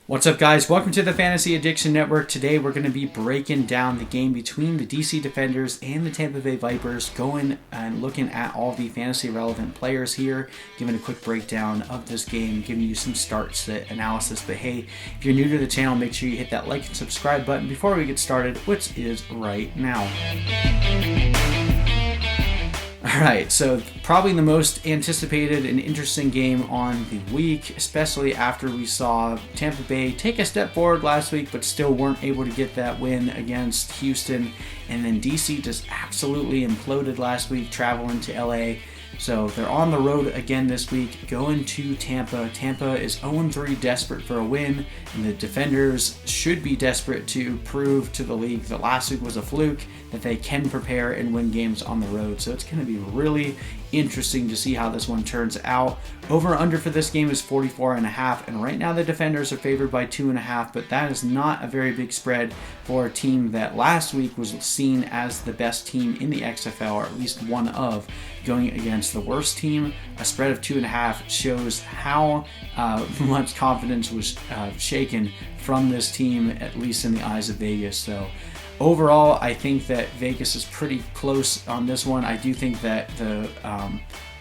What's up, guys? Welcome to the Fantasy Addiction Network. Today we're going to be breaking down the game between the DC Defenders and the Tampa Bay Vipers, going and looking at all the fantasy relevant players here, giving a quick breakdown of this game, giving you some start-sit analysis. But hey, if you're new to the channel, make sure you hit that like and subscribe button before we get started, which is right now. Alright, so probably the most anticipated and interesting game on the week, especially after we saw Tampa Bay take a step forward last week, but still weren't able to get that win against Houston. And then DC just absolutely imploded last week, traveling to LA. So they're on the road again this week, going to Tampa. Tampa is 0-3, desperate for a win, and the Defenders should be desperate to prove to the league that last week was a fluke, that they can prepare and win games on the road. So it's going to be really interesting to see how this one turns out. Over under for this game is 44.5, and right now the Defenders are favored by 2.5, but that is not a very big spread for a team that last week was seen as the best team in the XFL, or at least one of, going against the worst team. A spread of 2.5 shows how much confidence was shaken from this team, at least in the eyes of Vegas. So overall, I think that Vegas is pretty close on this one. I do think that the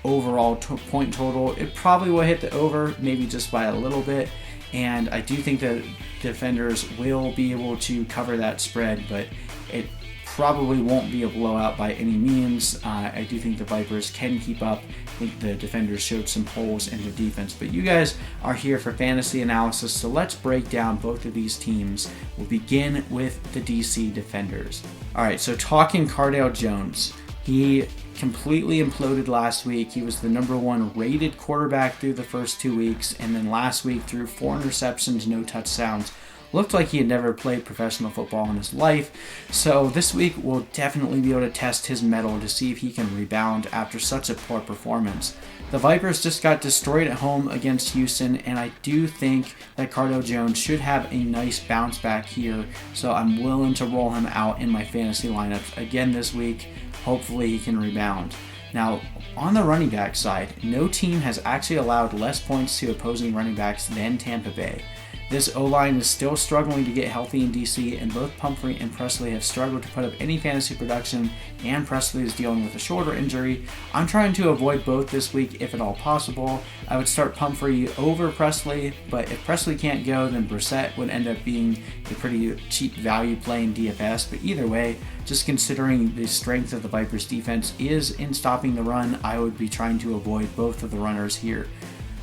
overall point total, it probably will hit the over, maybe just by a little bit. And I do think that Defenders will be able to cover that spread, but it probably won't be a blowout by any means. I do think the Vipers can keep up. I think the Defenders showed some holes in their defense, but you guys are here for fantasy analysis, so let's break down both of these teams. We'll begin with the DC Defenders. All right, so talking Cardale Jones, he completely imploded last week. He was the number one rated quarterback through the first 2 weeks, and then last week threw 4 interceptions, no touchdowns. Looked like he had never played professional football in his life. So this week we'll definitely be able to test his mettle to see if he can rebound after such a poor performance. The Vipers just got destroyed at home against Houston, and I do think that Cardale Jones should have a nice bounce back here. So I'm willing to roll him out in my fantasy lineups again this week. Hopefully he can rebound. Now, on the running back side, no team has actually allowed less points to opposing running backs than Tampa Bay. This O-line is still struggling to get healthy in DC, and both Pumphrey and Presley have struggled to put up any fantasy production, and Presley is dealing with a shoulder injury. I'm trying to avoid both this week if at all possible. I would start Pumphrey over Presley, but if Presley can't go, then Brissett would end up being a pretty cheap value play in DFS. But either way, just considering the strength of the Vipers defense is in stopping the run, I would be trying to avoid both of the runners here.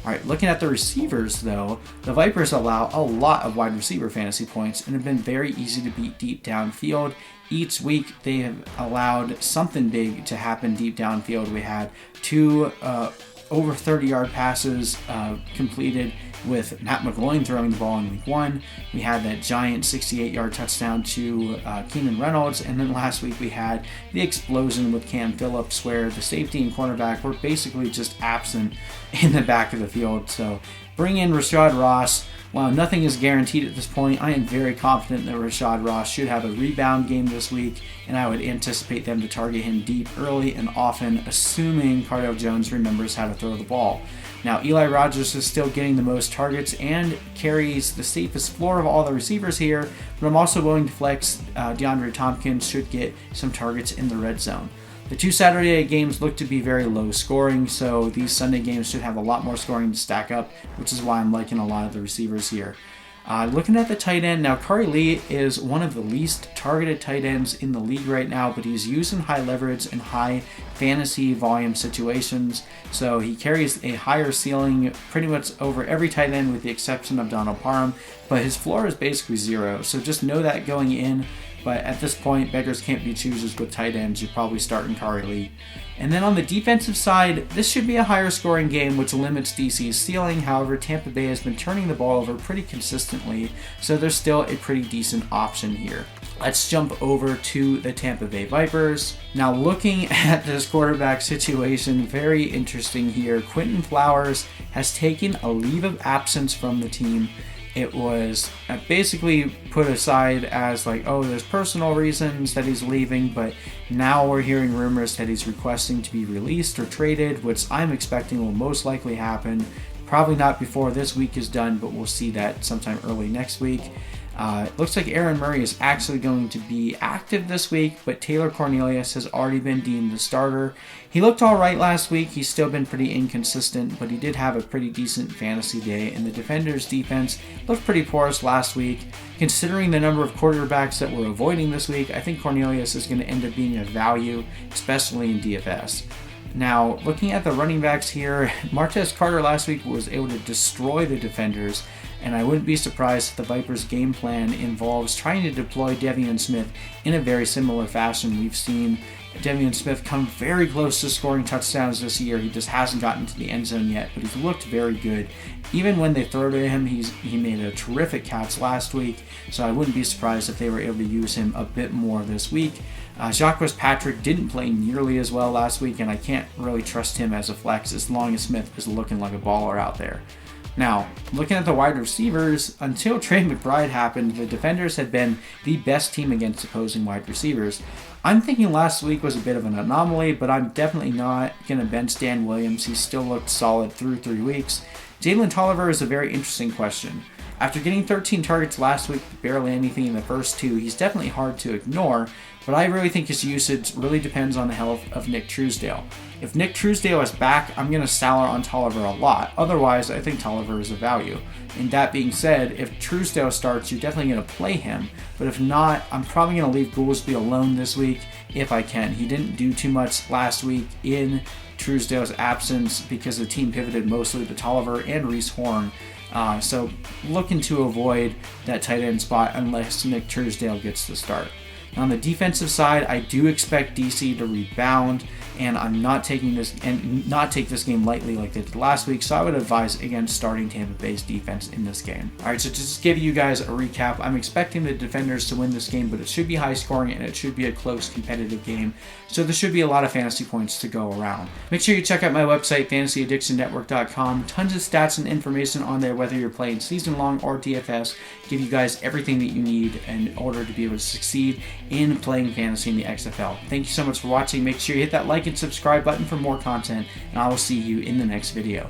All right, looking at the receivers, though, the Vipers allow a lot of wide receiver fantasy points and have been very easy to beat deep downfield. Each week, they have allowed something big to happen deep downfield. We had 2 over 30-yard passes completed with Matt McGloin throwing the ball in week 1. We had that giant 68-yard touchdown to Keenan Reynolds, and then last week we had the explosion with Cam Phillips, where the safety and cornerback were basically just absent in the back of the field. So bring in Rashad Ross. While nothing is guaranteed at this point, I am very confident that Rashad Ross should have a rebound game this week, and I would anticipate them to target him deep early and often, assuming Cardale Jones remembers how to throw the ball. Now, Eli Rogers is still getting the most targets and carries the safest floor of all the receivers here, but I'm also willing to flex DeAndre Tompkins should get some targets in the red zone. The 2 Saturday games look to be very low scoring, so these Sunday games should have a lot more scoring to stack up, which is why I'm liking a lot of the receivers here. Looking at the tight end, now Kari Lee is one of the least targeted tight ends in the league right now, but he's used in high leverage and high fantasy volume situations, so he carries a higher ceiling pretty much over every tight end with the exception of Donald Parham, but his floor is basically 0, so just know that going in. But at this point, beggars can't be choosers with tight ends. You're probably starting Kari Lee. And then on the defensive side, this should be a higher scoring game, which limits DC's ceiling. However, Tampa Bay has been turning the ball over pretty consistently, so there's still a pretty decent option here. Let's jump over to the Tampa Bay Vipers. Now, looking at this quarterback situation, very interesting here. Quentin Flowers has taken a leave of absence from the team. It was basically put aside as like, oh, there's personal reasons that he's leaving, but now we're hearing rumors that he's requesting to be released or traded, which I'm expecting will most likely happen. Probably not before this week is done, but we'll see that sometime early next week. It looks like Aaron Murray is actually going to be active this week, but Taylor Cornelius has already been deemed the starter. He looked all right last week. He's still been pretty inconsistent, but he did have a pretty decent fantasy day, and the Defenders' defense looked pretty porous last week. Considering the number of quarterbacks that we're avoiding this week, I think Cornelius is going to end up being a value, especially in DFS. Now, looking at the running backs here, Martez Carter last week was able to destroy the Defenders, and I wouldn't be surprised if the Vipers' game plan involves trying to deploy Devion Smith in a very similar fashion. We've seen Devion Smith come very close to scoring touchdowns this year. He just hasn't gotten to the end zone yet, but he's looked very good. Even when they throw to him, he made a terrific catch last week, so I wouldn't be surprised if they were able to use him a bit more this week. Jacques Patrick didn't play nearly as well last week, and I can't really trust him as a flex as long as Smith is looking like a baller out there. Now, looking at the wide receivers, until Trey McBride happened, the Defenders had been the best team against opposing wide receivers. I'm thinking last week was a bit of an anomaly, but I'm definitely not going to bench Dan Williams. He still looked solid through 3 weeks. Jalen Tolliver is a very interesting question. After getting 13 targets last week, barely anything in the first 2, he's definitely hard to ignore, but I really think his usage really depends on the health of Nick Truesdale. If Nick Truesdale is back, I'm going to sour on Tolliver a lot. Otherwise, I think Tolliver is a value. And that being said, if Truesdale starts, you're definitely going to play him. But if not, I'm probably going to leave Goolsby alone this week if I can. He didn't do too much last week in Truesdale's absence because the team pivoted mostly to Tolliver and Reese Horn. So looking to avoid that tight end spot unless Nick Truesdale gets the start. On the defensive side, I do expect DC to rebound, and I'm not taking this game lightly like they did last week, so I would advise against starting Tampa Bay's defense in this game. Alright, so just give you guys a recap, I'm expecting the Defenders to win this game, but it should be high scoring and it should be a close competitive game, so there should be a lot of fantasy points to go around. Make sure you check out my website, fantasyaddictionnetwork.com. Tons of stats and information on there, whether you're playing season long or DFS. Give you guys everything that you need in order to be able to succeed in playing fantasy in the XFL. Thank you so much for watching. Make sure you hit that like and subscribe button for more content, and I will see you in the next video.